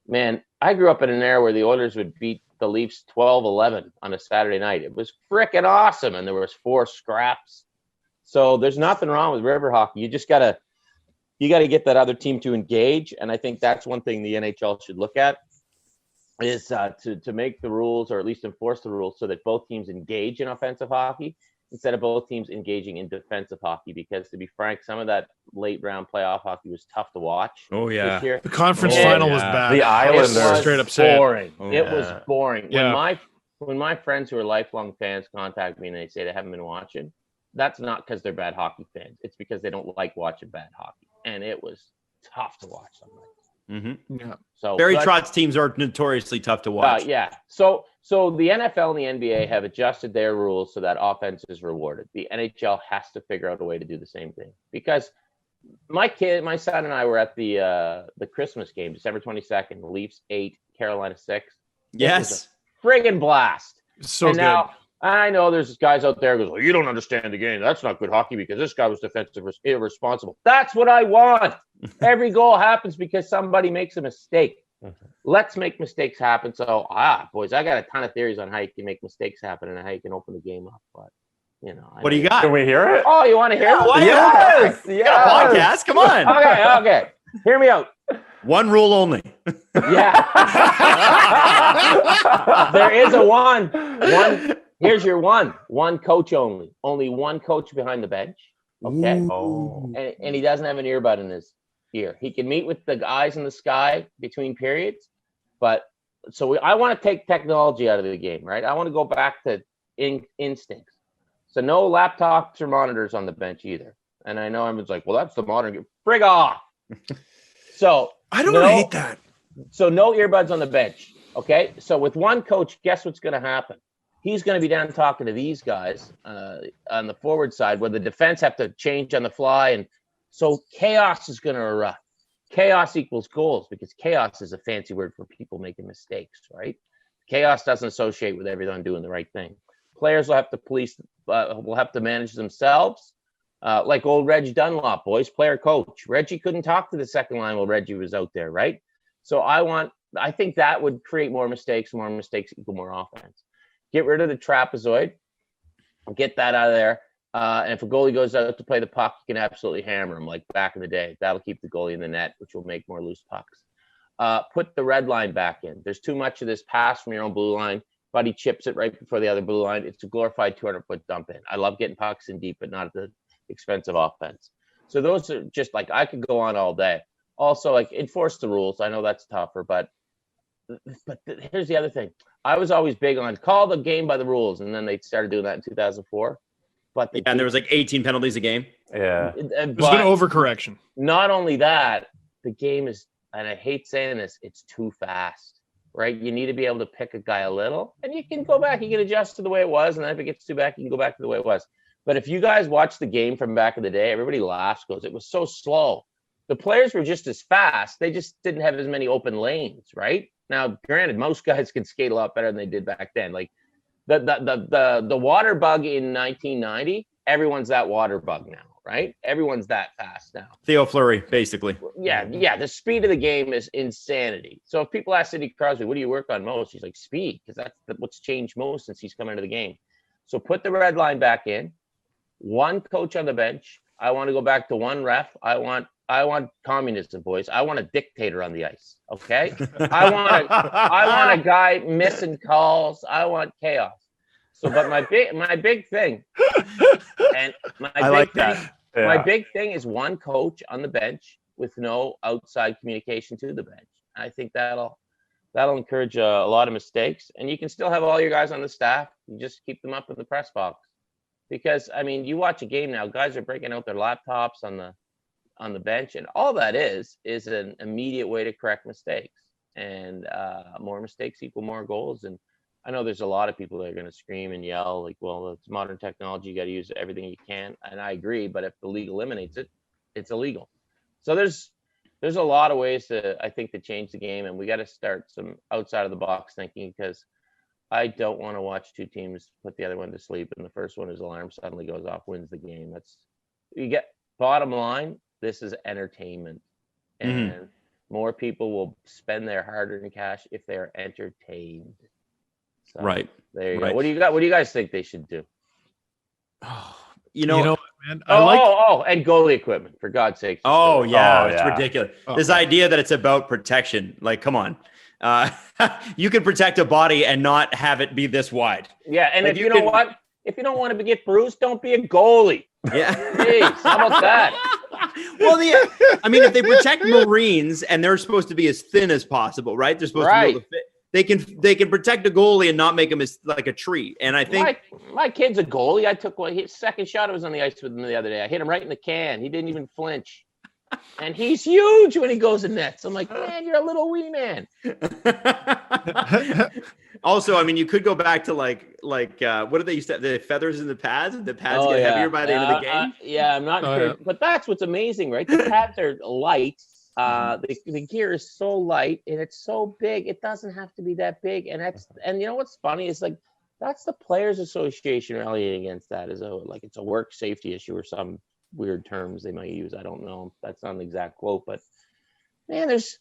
Man, I grew up in an era where the Oilers would beat the Leafs 12-11 on a Saturday night. It was freaking awesome, and there was 4 scraps. So there's nothing wrong with river hockey. You gotta get that other team to engage, and I think that's one thing the NHL should look at is to make the rules, or at least enforce the rules, so that both teams engage in offensive hockey instead of both teams engaging in defensive hockey. Because to be frank, some of that late round playoff hockey was tough to watch Oh yeah, this year. The conference Oh, final was yeah. bad. The Islanders. It was Straight up say it. boring. Oh, It was yeah. boring. Yeah. When my friends who are lifelong fans contact me and they say they haven't been watching, that's not because they're bad hockey fans. It's because they don't like watching bad hockey, and it was tough to watch some nights. Mm-hmm. Yeah. So Barry Trott's teams are notoriously tough to watch. yeah. So the NFL and the NBA have adjusted their rules so that offense is rewarded. The NHL has to figure out a way to do the same thing, because my son and I were at the Christmas game, December 22nd, Leafs 8, Carolina 6. Yes. Friggin' blast. So And good. now I know there's guys out there who goes, well, you don't understand the game. That's not good hockey because this guy was defensive irresponsible. That's what I want. Every goal happens because somebody makes a mistake. Let's make mistakes happen. So, boys, I got a ton of theories on how you can make mistakes happen and how you can open the game up. But, What do you got? Can we hear it? Oh, you want to hear it? Why Yes. You got a podcast. Come on. Okay. Hear me out. One rule only. Yeah. There is a one. Here's your one. One coach only. Only one coach behind the bench. Okay. Oh. And he doesn't have an earbud in his ear. He can meet with the eyes in the sky between periods. But I want to take technology out of the game, right? I want to go back to instincts. So no laptops or monitors on the bench either. And I know everyone's like, well, that's the modern game. Frig off. So I don't hate that. So no earbuds on the bench. Okay. So with one coach, guess what's going to happen? He's going to be down talking to these guys on the forward side, where the defense have to change on the fly. And so chaos is going to erupt. Chaos equals goals, because chaos is a fancy word for people making mistakes, right? Chaos doesn't associate with everyone doing the right thing. Players will have to will have to manage themselves. Like old Reg Dunlop, boys, player coach. Reggie couldn't talk to the second line while Reggie was out there, right? So I think that would create more mistakes equal more offense. Get rid of the trapezoid, get that out of there. And if a goalie goes out to play the puck, you can absolutely hammer him like back in the day. That'll keep the goalie in the net, which will make more loose pucks. Put the red line back in. There's too much of this pass from your own blue line. Buddy chips it right before the other blue line. It's a glorified 200-foot dump in. I love getting pucks in deep, but not at the expense of offense. So those are just like, I could go on all day. Also, like, enforce the rules. I know that's tougher, but here's the other thing. I was always big on call the game by the rules, and then they started doing that in 2004. But And there was like 18 penalties a game. Yeah. There's been overcorrection. Not only that, the game is, and I hate saying this, it's too fast, right? You need to be able to pick a guy a little, and you can go back, you can adjust to the way it was, and then if it gets too back, you can go back to the way it was. But if you guys watch the game from back in the day, everybody laughs, goes, it was so slow. The players were just as fast. They just didn't have as many open lanes, right? Now, granted, most guys can skate a lot better than they did back then. Like the water bug in 1990, everyone's that water bug now, right? Everyone's that fast now. Theo Fleury, basically. Yeah. The speed of the game is insanity. So if people ask Sidney Crosby, what do you work on most? He's like, speed, because that's what's changed most since he's come into the game. So put the red line back in. One coach on the bench. I want to go back to one ref. I want communism, boys. I want a dictator on the ice. Okay. I want a guy missing calls. I want chaos. So, but my big thing, and my big thing is one coach on the bench with no outside communication to the bench. I think that'll encourage a lot of mistakes, and you can still have all your guys on the staff. You just keep them up in the press box, because I mean, you watch a game now, guys are breaking out their laptops on the bench, and all that is an immediate way to correct mistakes, and more mistakes equal more goals. And I know there's a lot of people that are going to scream and yell like, well, it's modern technology, you got to use everything you can, and I agree, but if the league eliminates it, it's illegal. So there's a lot of ways I think to change the game, and we got to start some outside of the box thinking, because I don't want to watch two teams put the other one to sleep, and the first one, his alarm suddenly goes off, wins the game. Bottom line, this is entertainment. And more people will spend their hard-earned cash if they're entertained. So, Right. There you Right. go. What do you guys think they should do? You know what, man? I like. And goalie equipment, for God's sake. Oh yeah, Oh, it's yeah. ridiculous. Oh. This idea that it's about protection, like, come on, you can protect a body and not have it be this wide. Yeah, and Like, if you know what, if you don't want to get bruised, don't be a goalie. Yeah. Jeez, how about that? Well, I mean, if they protect Marines and they're supposed to be as thin as possible, right? They're supposed to be able to fit. They can protect a goalie and not make him as like a tree. And I think my kid's a goalie. I took his second shot. I was on the ice with him the other day. I hit him right in the can. He didn't even flinch. And he's huge when he goes in nets. I'm like, man, you're a little wee man. Also, I mean, you could go back to like what do they used to have? The feathers in the pads, and the pads get heavier by the end of the game. I'm not sure. Yeah. But that's what's amazing, right? The pads are light. The gear is so light and it's so big. It doesn't have to be that big. And you know what's funny is like that's the Players Association rallying against that as it's a work safety issue or some weird terms they might use. I don't know. That's not an exact quote, but man, there's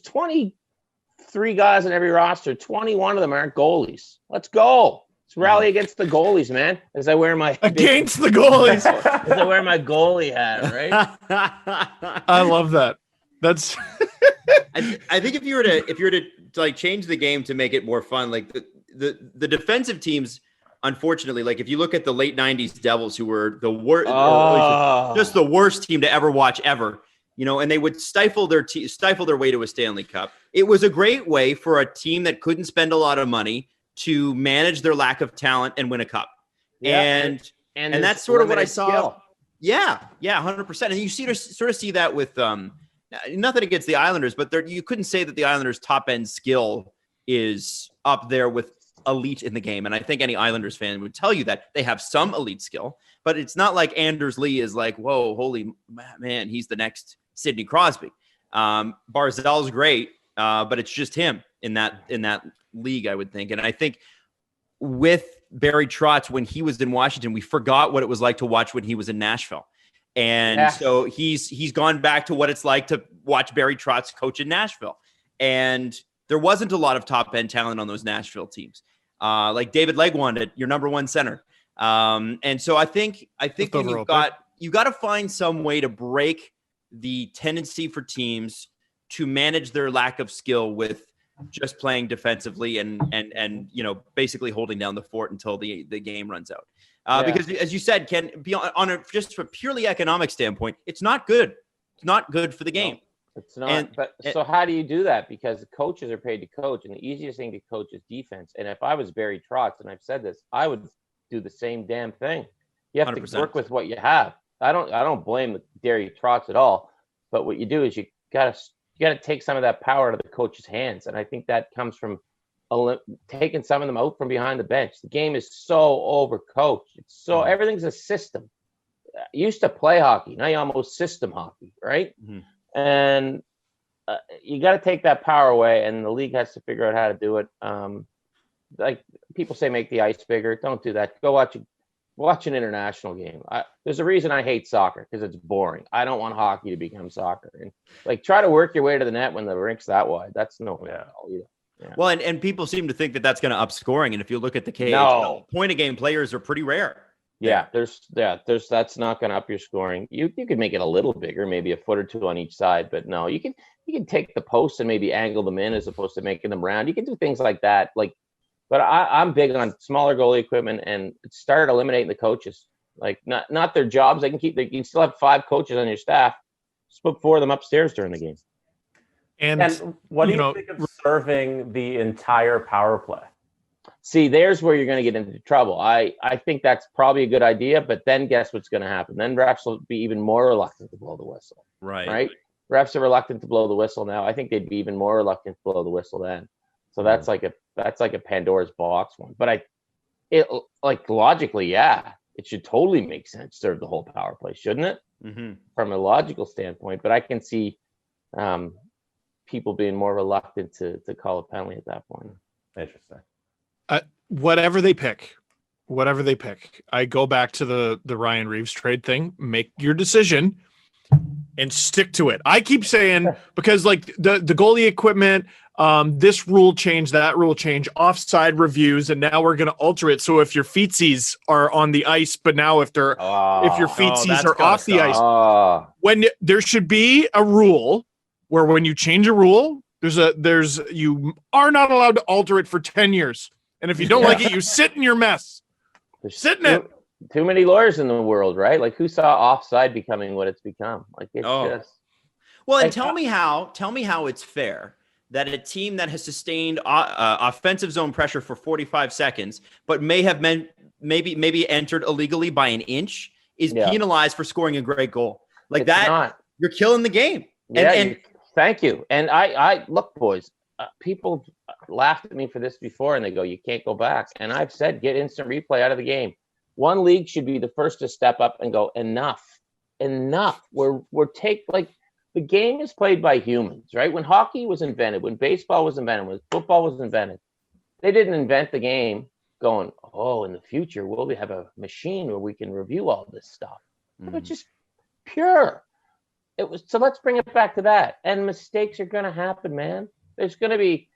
23 guys in every roster. 21 of them aren't goalies. Let's go. Let's rally against the goalies, man. As I wear my against the goalies. As I wear my goalie hat, right? I love that. That's I think if you were to like change the game to make it more fun, like the defensive teams, unfortunately, like if you look at the late 90s Devils, who were the worst, just the worst team to ever watch ever, you know, and they would stifle their way to a Stanley Cup. It was a great way for a team that couldn't spend a lot of money to manage their lack of talent and win a cup. Yeah, and that's sort of what I saw. Skill. Yeah, 100%. And you sort of see that with nothing against the Islanders, but you couldn't say that the Islanders' top end skill is up there with elite in the game. And I think any Islanders fan would tell you that they have some elite skill, but it's not like Anders Lee is like, whoa, holy man, he's the next Sidney Crosby. Barzal's great, but it's just him in that league, I would think. And I think with Barry Trotz, when he was in Washington, we forgot what it was like to watch when he was in Nashville. And so he's gone back to what it's like to watch Barry Trotz coach in Nashville. And there wasn't a lot of top end talent on those Nashville teams. Like David Legwand at your number one center. And so I think you got to find some way to break the tendency for teams to manage their lack of skill with just playing defensively and you know, basically holding down the fort until the game runs out. Because as you said, Ken, just from a purely economic standpoint, it's not good. It's not good for the game. No, it's not. So how do you do that? Because the coaches are paid to coach, and the easiest thing to coach is defense. And if I was Barry Trotz, and I've said this, I would do the same damn thing. You have 100%. To work with what you have. I don't blame Barry Trotz at all. But what you do is you gotta take some of that power out of the coach's hands, and I think that comes from taking some of them out from behind the bench. The game is so overcoached. It's so everything's a system. You used to play hockey, now you almost system hockey, right? Mm-hmm. And you got to take that power away, and the league has to figure out how to do it. Like people say, make the ice bigger. Don't do that. Go watch an international game. There's a reason I hate soccer, because it's boring. I don't want hockey to become soccer. And like try to work your way to the net when the rink's that wide. That's no way at all either. Yeah. Well, and people seem to think that that's going to up scoring. And if you look at the cage, point of game players are pretty rare. Yeah, that's not going to up your scoring. You could make it a little bigger, maybe a foot or two on each side, but no, you can take the posts and maybe angle them in as opposed to making them round. You can do things like that. But I'm big on smaller goalie equipment and start eliminating the coaches. Like not their jobs. They can still have 5 coaches on your staff. Just put 4 of them upstairs during the game. And what do you think of serving the entire power play? See, there's where you're going to get into trouble. I think that's probably a good idea, but then guess what's going to happen? Then refs will be even more reluctant to blow the whistle. Right. Refs are reluctant to blow the whistle now. I think they'd be even more reluctant to blow the whistle then. So that's like a Pandora's box one. But logically, it should totally make sense to serve the whole power play, shouldn't it? Mm-hmm. From a logical standpoint. But I can see people being more reluctant to call a penalty at that point. Interesting. Whatever they pick, I go back to the Ryan Reeves trade thing. Make your decision. and stick to it. I keep saying, because like the goalie equipment, this rule change, that rule change, offside reviews, and now we're going to alter it. So if your feetsies are on the ice, but now if your feetsies are off the ice, when there should be a rule where when you change a rule, you are not allowed to alter it for 10 years. And if you don't like it, you sit in your mess. Sit in it. Too many lawyers in the world, right? Like, who saw offside becoming what it's become? Like, it's just. Well, and tell me how it's fair that a team that has sustained offensive zone pressure for 45 seconds, but may have maybe entered illegally by an inch, is penalized for scoring a great goal. Like, it's that, not. You're killing the game. And thank you. And I look, boys, people laughed at me for this before, and they go, you can't go back. And I've said, get instant replay out of the game. One league should be the first to step up and go, enough. We're the game is played by humans, right? When hockey was invented, when baseball was invented, when football was invented, they didn't invent the game going, in the future, we'll have a machine where we can review all this stuff. It was just pure. So let's bring it back to that. And mistakes are going to happen, man. There's going to be,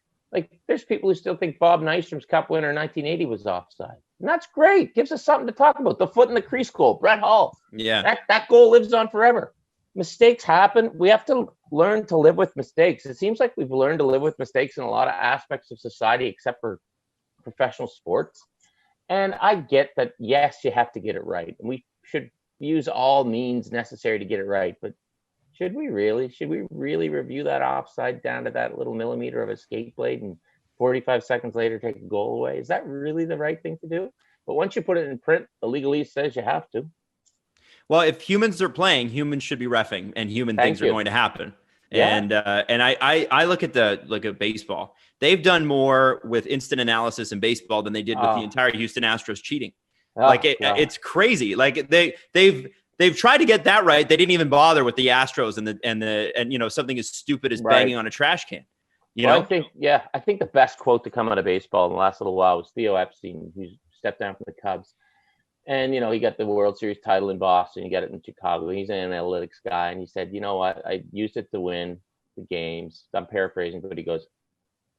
there's people who still think Bob Nystrom's cup winner in 1980 was offside. And that's great. Gives us something to talk about. The foot in the crease goal, Brett Hull. Yeah. That goal lives on forever. Mistakes happen. We have to learn to live with mistakes. It seems like we've learned to live with mistakes in a lot of aspects of society, except for professional sports. And I get that, yes, you have to get it right. And we should use all means necessary to get it right. But should we really review that offside down to that little millimeter of a skate blade and 45 seconds later take a goal away? Is that really the right thing to do? But once you put it in print, the legalese says you have to. Well, if humans are playing, humans should be reffing, and human things are going to happen. Yeah. And I look at baseball. They've done more with instant analysis in baseball than they did with the entire Houston Astros cheating. It's crazy. Like they've tried to get that right. They didn't even bother with the Astros and something as stupid as banging on a trash can. I think the best quote to come out of baseball in the last little while was Theo Epstein, who stepped down from the Cubs. And, he got the World Series title in Boston. He got it in Chicago. He's an analytics guy. And he said, you know what? I used it to win the games. I'm paraphrasing, but he goes,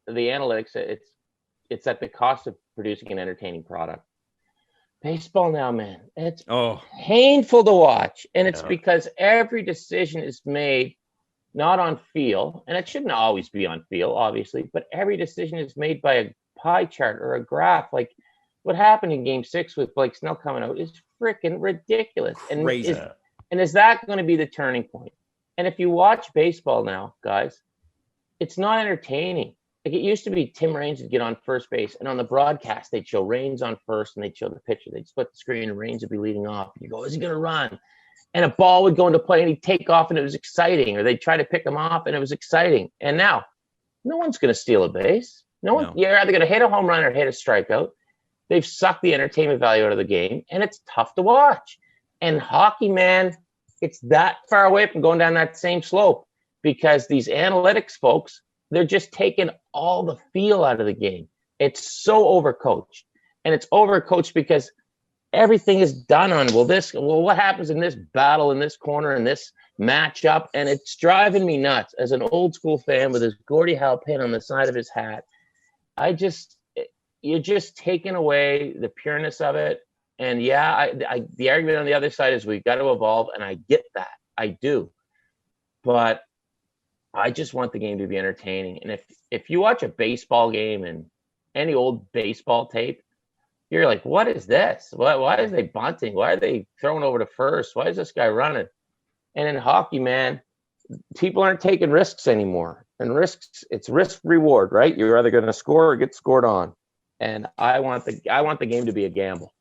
the analytics, it's at the cost of producing an entertaining product. Baseball now, man, it's painful to watch. And it's because every decision is made not on feel. And it shouldn't always be on feel, obviously. But every decision is made by a pie chart or a graph. Like, what happened in Game 6 with Blake Snell coming out is freaking ridiculous. Crazy. And is that going to be the turning point? And if you watch baseball now, guys, it's not entertaining. Like, it used to be Tim Raines would get on first base, and on the broadcast, they'd show Raines on first, and they'd show the pitcher. They'd split the screen, and Raines would be leading off. And you go, is he going to run? And a ball would go into play, and he'd take off, and it was exciting. Or they'd try to pick him off, and it was exciting. And now, no one's going to steal a base. No. You're either going to hit a home run or hit a strikeout. They've sucked the entertainment value out of the game, and it's tough to watch. And hockey, man, it's that far away from going down that same slope because these analytics folks, they're just taking all the feel out of the game. It's so overcoached. And it's overcoached because everything is done on, what happens in this battle, in this corner, in this matchup? And it's driving me nuts as an old school fan with his Gordie Howe pin on the side of his hat. You're just taking away the pureness of it. And the argument on the other side is we've got to evolve. And I get that. I do. But I just want the game to be entertaining. And if you watch a baseball game and any old baseball tape, you're like, what is this? Why is they bunting? Why are they throwing over to first? Why is this guy running? And in hockey, man, people aren't taking risks anymore. And it's risk reward, right? You're either going to score or get scored on. And I want the game to be a gamble.